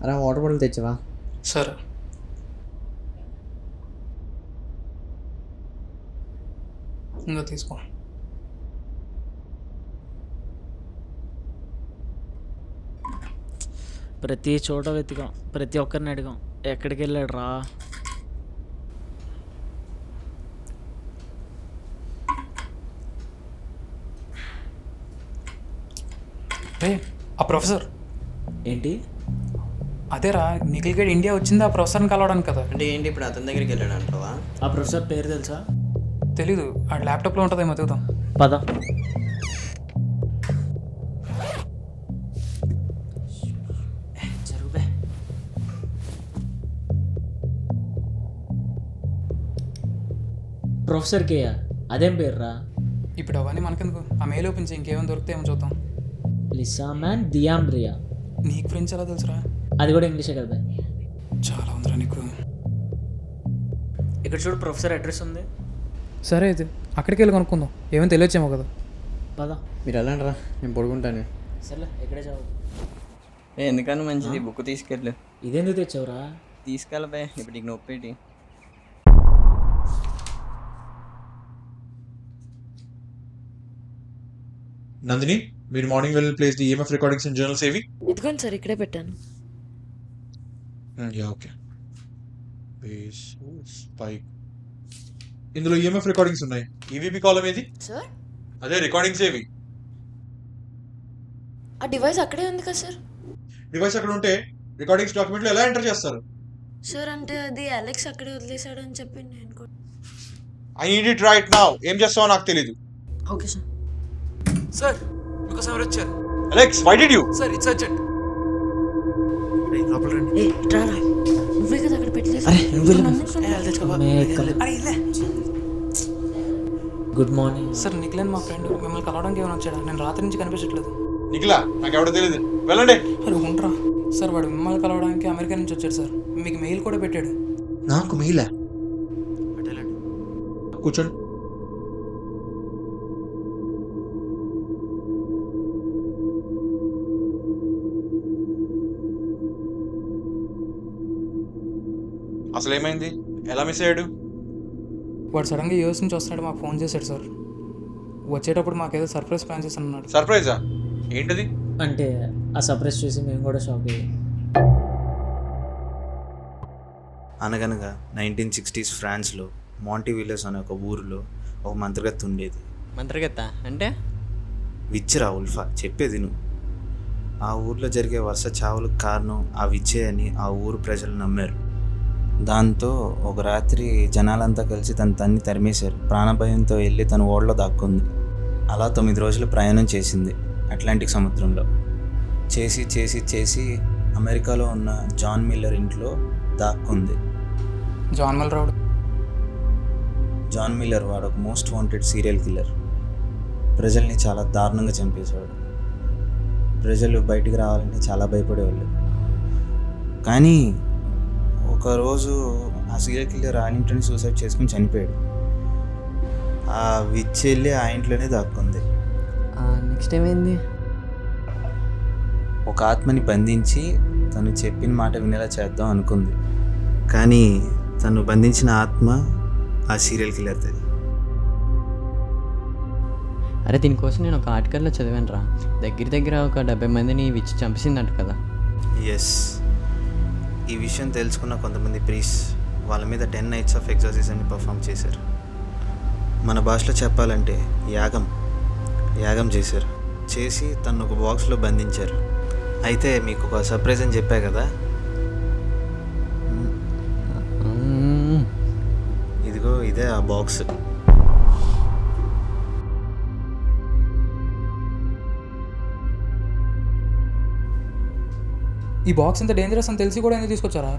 అరే water bottle తెచ్చావా? సరే. ఇంకా తీసుకో. ప్రతి చోట వెతికాం, ప్రతి ఒక్కరిని అడిగాం, ఎక్కడికి వెళ్ళాడు రా? రే ఆ ప్రొఫెసర్ ఏంటి? అదేరా నిఖిల్ గడ్ ఇండియా వచ్చింది ఆ ప్రొఫెసర్ని కలవడానికి కదా. అంటే ఏంటి ఇప్పుడు అతని దగ్గరికి వెళ్ళాడు అంటావా? ఆ ప్రొఫెసర్ పేరు తెలుసా? తెలీదు, ఆ ల్యాప్టాప్లో ఉంటుందేమో చూద్దాం. పద. జరుగు. ప్రొఫెసర్ కేయా? అదేం పేరు రా? ఇప్పుడు అవన్నీ మనకెందుకు, ఆ మెయిల్ ఓపెన్ చేయి, ఇంకేమైనా దొరికితే ఏమో చూద్దాం. లిసా మ్యాన్ దియాంబ్రియా. నీకు ఫ్రెండ్స్ ఎలా తెలుసురా? అది కూడా ఇంగ్లీషే కదా. చాలా ఉందిరా నీకు. ఇక్కడ చూడు, ప్రొఫెసర్ అడ్రస్ ఉంది. సరే అయితే అక్కడికి వెళ్ళి కొనుక్కుందాం, ఏమైనా తెలియచ్చేమో కదా. పద. మీరు వెళ్ళండి రా, నేను పడుకుంటాను. సర్లే, ఎక్కడే చావు. ఎందుకన్నా మంచిది, బుక్ తీసుకెళ్ళు. ఇదెందుకు తెచ్చావురా? తీసుకెళ్ళబే, ఇప్పుడు నీకు నొప్పేటి. నందిని, మీరు మార్నింగ్ వెళ్ళి place the EMF recordings and journals ఏవి? ఇదిగోండి సార్, ఇక్కడే పెట్టాను. Yeah okay. బేస్ స్పైక్, ఇందులో ఈఎంఎఫ్ రికార్డింగ్స్ ఉన్నాయి. ఈవీపీ కాలం ఏది? సార్ అదే రికార్డింగ్స్ ఏవి? ఆ డివైస్ అక్కడే ఉంది కదా సార్. డివైస్ అక్కడ ఉంటే రికార్డింగ్స్ డాక్యుమెంట్లో ఎలా ఎంటర్ చేస్తారు? సార్ అంటే అది అలెక్స్ అక్కడే వదిలేశాడు అని చెప్పి నేను కూడా. I need it right now. ఏం చేస్తావో నాకు తెలీదు. Okay sir. సార్ మీకోసం ఎవరు వచ్చారు? Alex, why did you? Sir it's urgent. ఏ ఇట్రా రా. నువ్వే కదా అక్కడ పెట్టలేదు. గుడ్ మార్నింగ్ సార్ నిఖిల్ మా ఫ్రెండ్ మిమ్మల్ని కలవడానికి ఏమైనా వచ్చాడా? నేను రాత్రి నుంచి కనిపించట్లేదు. నిఖిలా, నాకు ఎవడో తెలియదు, వెళ్ళండి. అరే ఉండరా సార్, వాడు మిమ్మల్ని కలవడానికి అమెరికా నుంచి వచ్చాడు సార్. మీకు మెయిల్ కూడా పెట్టాడు. నాకు మెయిలా? కూర్చోండి. అసలు ఏమైంది? ఎలా మిస్ అయ్యాడు? వాడు సడన్గా యూఎస్ నుంచి వస్తున్నాడు, మాకు ఫోన్ చేశాడు సార్. వచ్చేటప్పుడు మాకేదో సర్ప్రైజ్ ప్లాన్ చేసి అన్నాడు. సర్ప్రైజా? ఏంటది? అంటే ఆ సర్ప్రైజ్ చూసి మేము కూడా షాక్ అయ్యాం. అనగనగా 1960s ఫ్రాన్స్లో మాంటివిల్లస్ అనే ఒక ఊరిలో ఒక మంత్రగత్తె ఉండేది. మంత్రగత్త అంటే? విచ్చిరా ఉల్ఫా, చెప్పేది నువ్వు. ఆ ఊర్లో జరిగే వరుస చావులకు కారణం ఆ విచ్చే అని ఆ ఊరు ప్రజలు నమ్మారు. దాంతో ఒక రాత్రి జనాలంతా కలిసి తన్ని తరిమేశారు. ప్రాణభయంతో వెళ్ళి తన ఓడలో దాక్కుంది. అలా 9 రోజులు ప్రయాణం చేసింది అట్లాంటిక్ సముద్రంలో. చేసి అమెరికాలో ఉన్న జాన్ మిల్లర్ ఇంట్లో దాక్కుంది. జాన్ మిల్లర్ వాడు ఒక మోస్ట్ వాంటెడ్ సీరియల్ కిల్లర్. ప్రజల్ని చాలా దారుణంగా చంపేశాడు. ప్రజలు బయటికి రావాలంటే చాలా భయపడేవాళ్ళు. కానీ ఒకరోజు ఆ సీరియల్ కిల్లర్ ఆ ఇంట్లోనే సూసైడ్ చేసుకుని చనిపోయాడు. ఆ విచ్ వెళ్ళి ఆ ఇంట్లోనే దాక్కుంది. నెక్స్ట్ ఏమైంది? ఒక ఆత్మని బంధించి తను చెప్పిన మాట వినేలా చేద్దాం అనుకుంది. కానీ తను బంధించిన ఆత్మ ఆ సీరియల్ కిల్లర్ది. అరే దీనికోసం నేను ఒక ఆర్టికల్లో చదివాను రా. దగ్గర ఒక 70 మందిని విచ్చి చంపేసిందంట కదా. ఎస్, ఈ విషయం తెలుసుకున్న కొంతమంది ప్రీస్ వాళ్ళ మీద 10 నైట్స్ ఆఫ్ ఎగ్జార్సిజంని పర్ఫామ్ చేశారు. మన భాషలో చెప్పాలంటే యాగం చేశారు. చేసి తను ఒక బాక్స్లో బంధించారు. అయితే మీకు ఒక సర్ప్రైజ్ అని చెప్పా కదా, ఇదిగో ఇదే ఆ బాక్స్. ఈ బాక్స్ ఇంత డేంజరస్ అని తెలిసి కూడా ఎందుకు తీసుకొచ్చారా?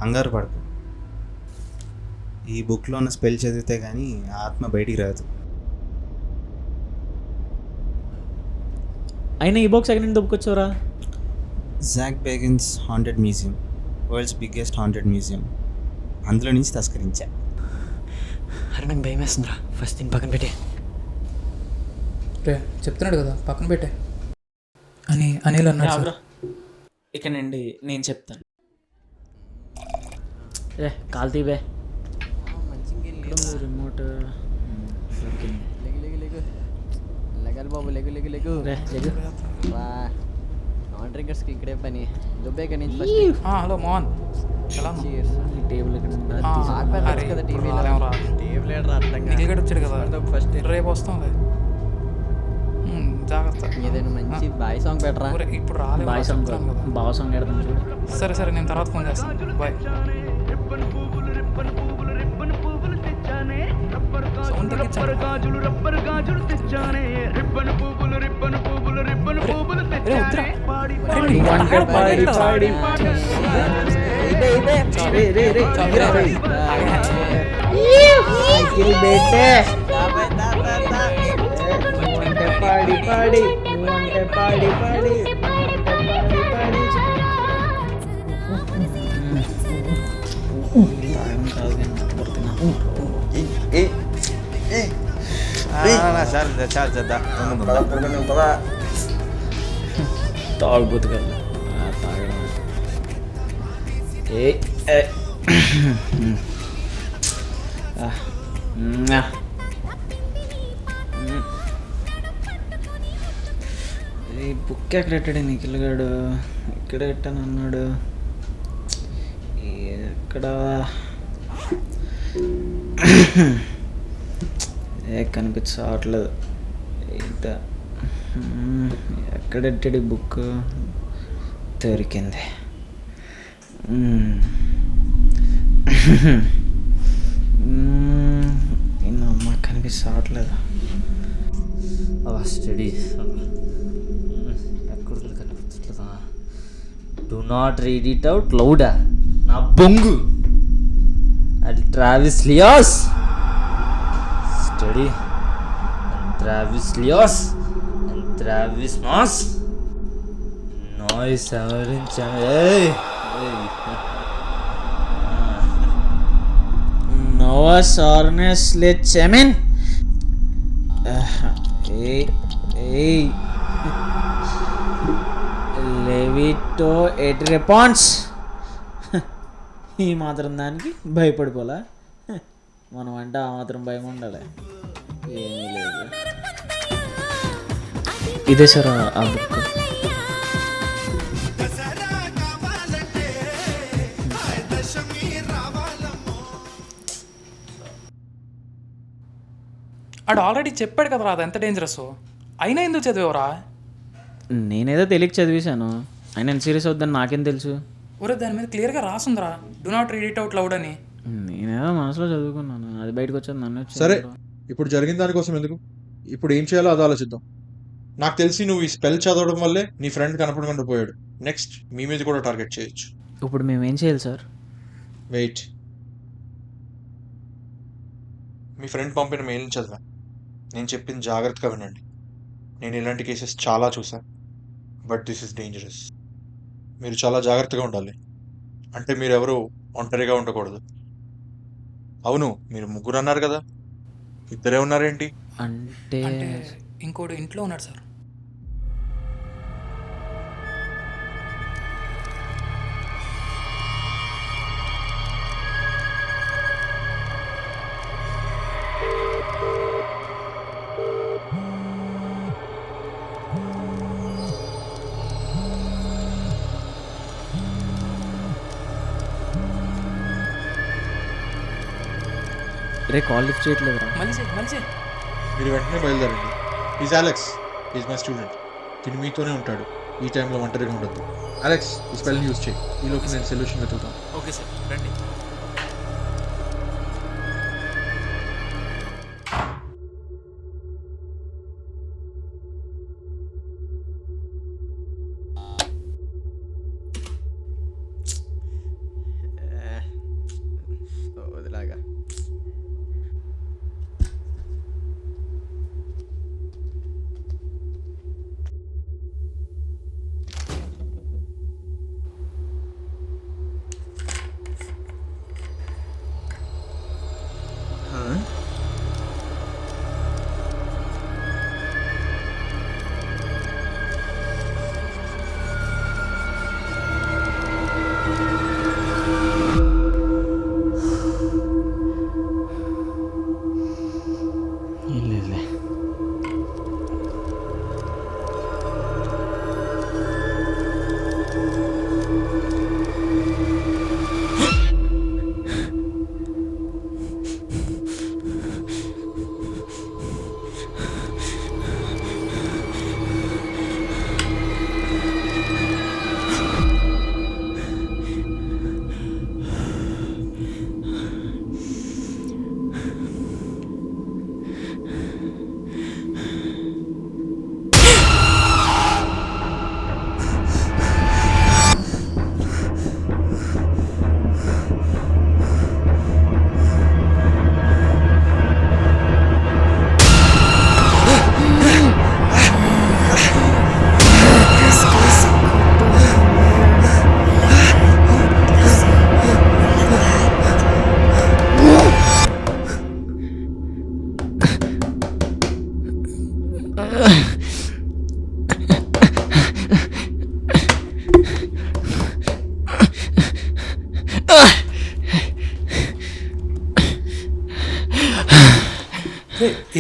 కంగారు పడకు, ఈ బుక్లో ఉన్న స్పెల్ చదివితే కానీ ఆత్మ బయటికి రాదు. అయినా ఈ బాక్స్ ఎక్కడి నుంచి దొబ్బుకొచ్చావురా? Zak Bagans haunted museum, world's biggest haunted museum, అందులో నుంచి తస్కరించా. అరే నాకు భయం వేస్తుందిరా, ఫస్ట్ దీన్ని పక్కన పెట్టి. రే చెప్తున్నాడు కదా పక్కన పెట్టే అని అనిల్ అన్నాడు సార్. ఆగ్రా ఇక నుండి నేను చెప్తాను. ఏ కాల్ తీవే రిమోట్ దొరికింది. లెగల్ బాబు లెగు రే జగ్గు. రా నాన్ డ్రింకర్స్కి ఇక్కడే పని దుబ్బే ఇక్కడ నుంచి ఫస్ట్ హలో మోహన్ ఎలా ఉన్నావు? Cheers. ఈ టేబుల్ ఇక్కడ ఉందా? అరే, కదా ఇప్పుడు టీవీలో రాలేం రా. టీవీ లేడు అర్థం నిఖిల్ గడ్ వచ్చాడు కదా ఫస్ట్ రేపు వస్తాంలే. జాగ్రత్త. ఏదైనా మంచి బాయ్ సాంగ్ పెట్టరా. ఒరే, ఇప్పుడు రాలేం బాయ్ రా, సాంగ్ చెప్తాను కదా. బావ సాంగ్ ఎడతాను చూడు. సరే నేను తర్వాత ఫోన్ చేస్తాను. బాయ్. సౌండ్ తగ్గించండి. ఒరే, వద్దురా. అరే, నీ వంట పాడి పాడి సైకిల్ బేటే వంట పాడి పాడి వంట పాడి పాడి తాగుబోతు కదా తాగడం ఏ ఈ బుక్ ఎక్కడ పెట్టాడు నిఖిల్ గాడు? ఇక్కడ పెట్టాను అన్నాడు. ఎక్కడ కనిపించట్లేదు. ఇంత ఎక్కడ పెట్టాడు ఈ బుక్? దొరికింది. అమ్మ కనిపించట్లేదు. స్టడీ ఎక్కడ కనిపించట్లేదా? Do not read it out లౌడా నా బొంగు. అది ట్రావిస్ లియోస్ స్టడీ ట్రావిస్ లియోస్ అండ్ ట్రావిస్ మాస్ నాయిస్ సవరించాను. నోవాస్ ఆర్నెస్ లెచెమెన్ లెవిటో ఎట్ రెపాన్స్. ఈ మాత్రం దానికి భయపడిపోలా? మనం అంటే ఆ మాత్రం భయం ఉండాలి. ఏమీ లేదు. ఇదే సార్ ఆ బుక్. ఆడు ఆల్రెడీ చెప్పాడు కదరా అది ఎంత డేంజరస్. అయినా ఎందుకు చదివేవరా? నేనేదో తెలియక చదివేశాను. ఆయన ఎంత సీరియస్ అవుద్దని నాకేం తెలుసు? ఒరే, దాని మీద క్లియర్గా రాసుందిరా, do not read it out loud అని. నేనేదో మనసులో చదువుకున్నాను, అది బయటకు వచ్చేది నన్ను వచ్చి. సరే ఇప్పుడు జరిగిన దానికోసం ఎందుకు, ఇప్పుడు ఏం చేయాలో అది ఆలోచిద్దాం. నాకు తెలిసి నువ్వు ఈ స్పెల్ చదవడం వల్లే నీ ఫ్రెండ్ కనపడకుండా పోయాడు. నెక్స్ట్ మీ మీద కూడా టార్గెట్ చేయొచ్చు. ఇప్పుడు మేము ఏం చేయాలి సార్? వెయిట్, మీ ఫ్రెండ్ పంపిన మెయిల్ని చదివా. నేను చెప్పింది జాగ్రత్తగా వినండి. నేను ఇలాంటి కేసెస్ చాలా చూసాను, బట్ దిస్ ఇస్ డేంజరస్. మీరు చాలా జాగ్రత్తగా ఉండాలి. అంటే మీరు ఎవరు ఒంటరిగా ఉండకూడదు. అవును, మీరు ముగ్గురు అన్నారు కదా, ఇద్దరే ఉన్నారేంటి? అంటే అంటే ఇంకోటి ఇంట్లో ఉన్నాడు సార్. రే కాల్ లిఫ్ట్ చేయట్లేదురా. మనిషి మీరు వెంటనే బయలుదేరండి. Is Alex, is my student. తిని మీతోనే ఉంటాడు. ఈ టైంలో ఒంటరిగా ఉండద్దు. అలెక్స్, ఈ స్పెల్ని యూజ్ చేయి. ఈలోపు నేను సొల్యూషన్ వెతుకుతాను. ఓకే సార్, రండి. వదిలాగా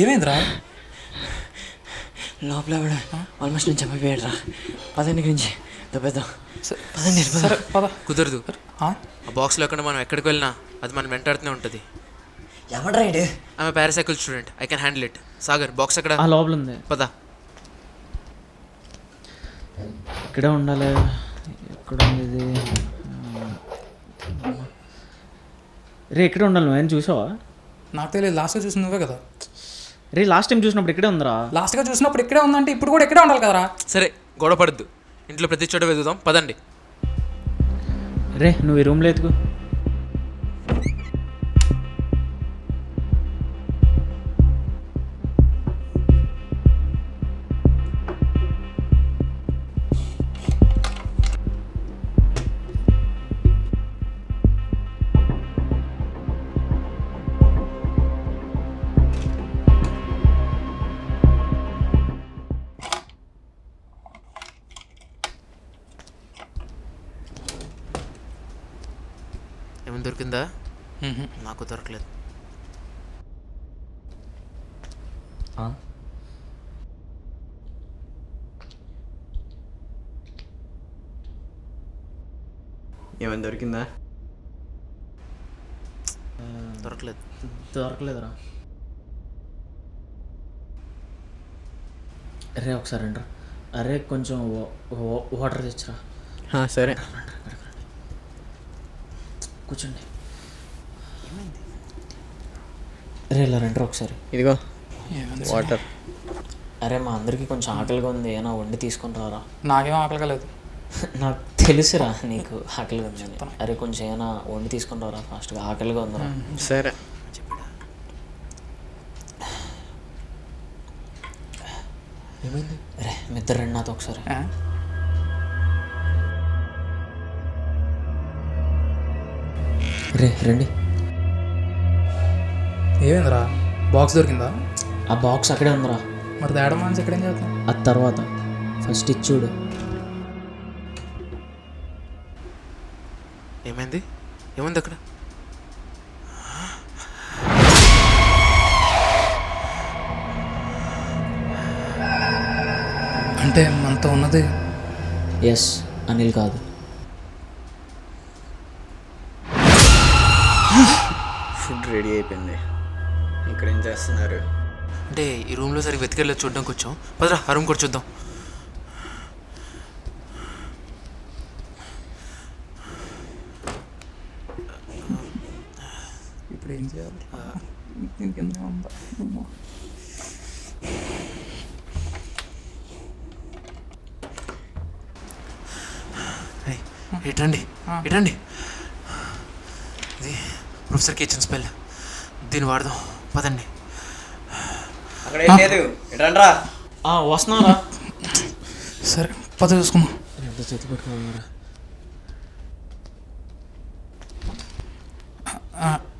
ఏమైందిరా? లోపల కూడా ఆల్మోస్ట్ నేను చంపిపోయాడు రా. పదండి గురించి దెబ్బేద్దాం. పదండి సరే పద. కుదరదు. ఆ? ఆ బాక్స్ లేకుండా మనం ఎక్కడికి వెళ్ళినా అది మనం వెంటాడుతూనే ఉంటుంది. ఎవడ్రా ఇడు? ఆమె పారాసైకిల్ student, I can handle it. Sagar box ఎక్కడ? ఆ లోపల ఉంది. పద. ఇక్కడే ఉండాలి. ఎక్కడ ఉంది ఇది? రే ఇక్కడే ఉండాలి. నువ్వేం చూసావా? నాకు తెలియదు, లాస్ట్గా చూసి నువ్వే కదా. రే లాస్ట్ టైం చూసినప్పుడు ఇక్కడే ఉందిరా. లాస్ట్గా చూసినప్పుడు ఇక్కడే ఉందంటే ఇప్పుడు కూడా ఇక్కడే ఉండాలి కదరా. సరే గొడవ పడద్దు, ఇంట్లో ప్రతి చోట వెతుకుదాం. పదండి. రే నువ్వు ఈ రూమ్లో ఎత్తుకు. ఏమైనా దొరికిందా? నాకు దొరకలేదు. ఏమైనా దొరికిందా? దొరకలేదు. దొరకలేదురా. అరే ఒకసారి రండి. అరే కొంచెం వాటర్ తెచ్చిరా. సరే కూర్చోండి. అరే ఇలా రండి ఒకసారి. ఇదిగో వాటర్. అరే మా అందరికీ కొంచెం ఆకలిగా ఉంది, ఏమైనా వండి తీసుకొని రారా. నాకేం ఆకలిగా లేదు. నాకు తెలుసురా నీకు ఆకలిగా ఉందని. అరే కొంచెం ఏమైనా వండి తీసుకొని రారా ఫాస్ట్గా, ఆకలిగా ఉందిరా. సరే ఏమైంది? అరే మీ ఇద్దరు రండి నాతో ఒకసారి. రే రండి. ఏమైందిరా? బాక్స్ దొరికిందా? ఆ బాక్స్ అక్కడే ఉందిరా. మరి తేడా మాన్స్ ఎక్కడేం చేద్దాం? అది తర్వాత ఫస్ట్ ఇచ్చుడు. ఏమైంది? ఏముంది అక్కడ? అంటే మనతో ఉన్నది ఎస్ అనిల్ కాదు. ఫుడ్ రెడీ అయిపోయింది. ఇక్కడ ఏం చేస్తున్నారు? అంటే ఈ రూమ్లో సరిగ్గా వెతికెళ్ళి చూడడానికి వచ్చాం. పదరా ఆ రూమ్ కూడా చూద్దాం. ఇప్పుడు ఏం చేయాలి? దీనికి ఎంత ఉందా? ఇటండి ఇటండి. ఇది ప్రొఫెసర్ కిచెన్ స్మెల్, దీన్ని వాడదాం. పదండి. వస్తున్నారా? సరే పద చూసుకుందాం. ఎంత చేతి పెట్టుకున్నారా?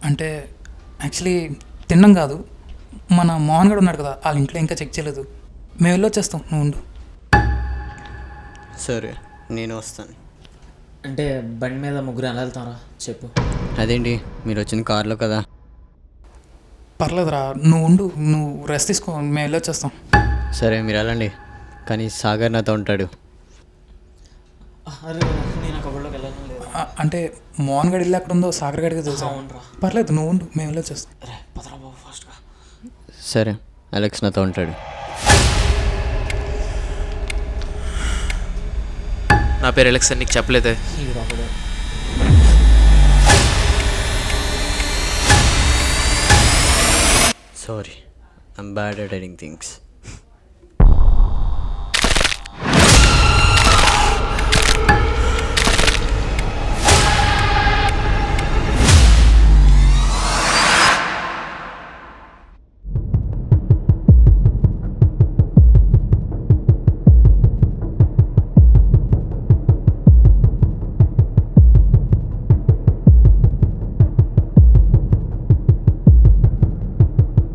అంటే యాక్చువల్లీ తినడం కాదు, మన మోహన్ గడు ఉన్నాడు కదా, వాళ్ళ ఇంట్లో ఇంకా చెక్ చేయలేదు. మేము వెళ్ళొచ్చేస్తాం, నువ్వు ఉండు. సరే నేను వస్తాను. అంటే బండి మీద ముగ్గురు ఎలా వెళ్తారా చెప్పు. అదేంటి మీరు వచ్చింది కార్లో కదా. పర్లేదురా, నువ్వు ఉండు, నువ్వు రెస్ట్ తీసుకో, మేము వెళ్ళొచ్చేస్తాం. సరే మీరు వెళ్ళండి, కానీ సాగర్ నాతో ఉంటాడు. అరే నేను ఆ కబుర్లోకి వెళ్ళాలని లేదు. అంటే మోహన్ గడి ఇల్లు ఎక్కడ ఉందో సాగర్ గడికి తెలుసా? పర్లేదు నువ్వు ఉండు, మేము వెళ్ళొచ్చేస్తాం. అరే పదరా బాబు ఫాస్ట్గా. సరే అలెక్స్ నాతో ఉంటాడు. నా పేరు అలెక్స్ అని నీకు చెప్పలేదే. Sorry, I'm bad at reading things.